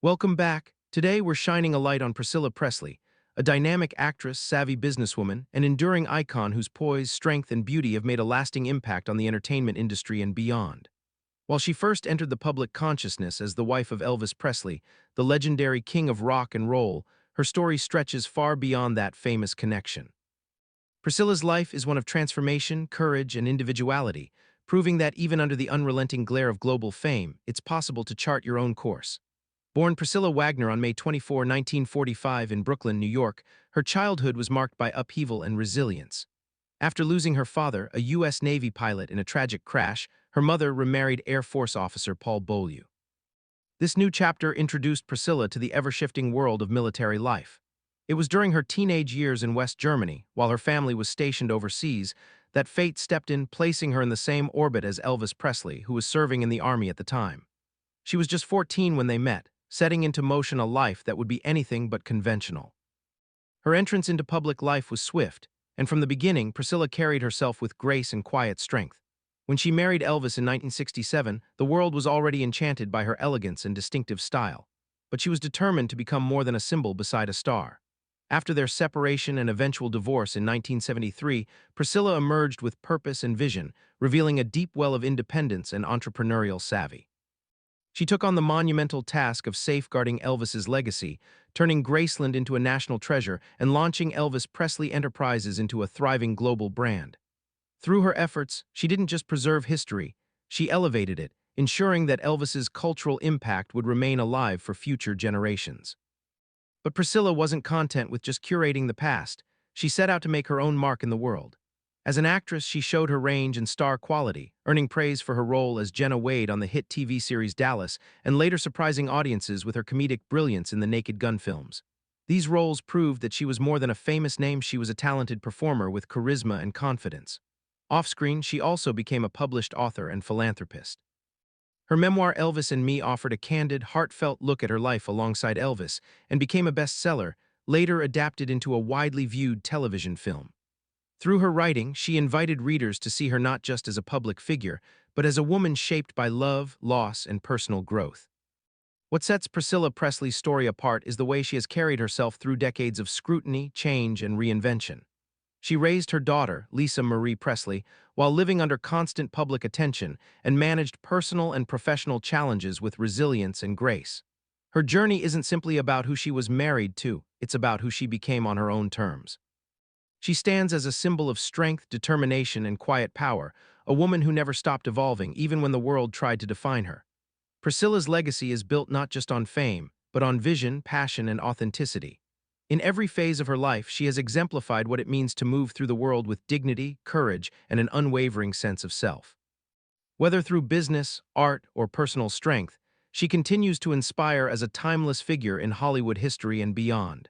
Welcome back. Today we're shining a light on Priscilla Presley, a dynamic actress, savvy businesswoman, an enduring icon whose poise, strength, and beauty have made a lasting impact on the entertainment industry and beyond. While she first entered the public consciousness as the wife of Elvis Presley, the legendary king of rock and roll, her story stretches far beyond that famous connection. Priscilla's life is one of transformation, courage, and individuality, proving that even under the unrelenting glare of global fame, it's possible to chart your own course. Born Priscilla Wagner on May 24, 1945 in Brooklyn, New York, her childhood was marked by upheaval and resilience. After losing her father, a U.S. Navy pilot in a tragic crash, her mother remarried Air Force officer Paul Beaulieu. This new chapter introduced Priscilla to the ever-shifting world of military life. It was during her teenage years in West Germany, while her family was stationed overseas, that fate stepped in, placing her in the same orbit as Elvis Presley, who was serving in the Army at the time. She was just 14 when they met, setting into motion a life that would be anything but conventional. Her entrance into public life was swift, and from the beginning, Priscilla carried herself with grace and quiet strength. When she married Elvis in 1967, the world was already enchanted by her elegance and distinctive style. But she was determined to become more than a symbol beside a star. After their separation and eventual divorce in 1973, Priscilla emerged with purpose and vision, revealing a deep well of independence and entrepreneurial savvy. She took on the monumental task of safeguarding Elvis's legacy, turning Graceland into a national treasure and launching Elvis Presley Enterprises into a thriving global brand. Through her efforts, she didn't just preserve history, she elevated it, ensuring that Elvis's cultural impact would remain alive for future generations. But Priscilla wasn't content with just curating the past. She set out to make her own mark in the world. As an actress, she showed her range and star quality, earning praise for her role as Jenna Wade on the hit TV series Dallas, and later surprising audiences with her comedic brilliance in the Naked Gun films. These roles proved that she was more than a famous name, she was a talented performer with charisma and confidence. Off-screen, she also became a published author and philanthropist. Her memoir Elvis and Me offered a candid, heartfelt look at her life alongside Elvis and became a bestseller, later adapted into a widely viewed television film. Through her writing, she invited readers to see her not just as a public figure, but as a woman shaped by love, loss, and personal growth. What sets Priscilla Presley's story apart is the way she has carried herself through decades of scrutiny, change, and reinvention. She raised her daughter, Lisa Marie Presley, while living under constant public attention and managed personal and professional challenges with resilience and grace. Her journey isn't simply about who she was married to, it's about who she became on her own terms. She stands as a symbol of strength, determination, and quiet power, a woman who never stopped evolving even when the world tried to define her. Priscilla's legacy is built not just on fame, but on vision, passion, and authenticity. In every phase of her life, she has exemplified what it means to move through the world with dignity, courage, and an unwavering sense of self. Whether through business, art, or personal strength, she continues to inspire as a timeless figure in Hollywood history and beyond.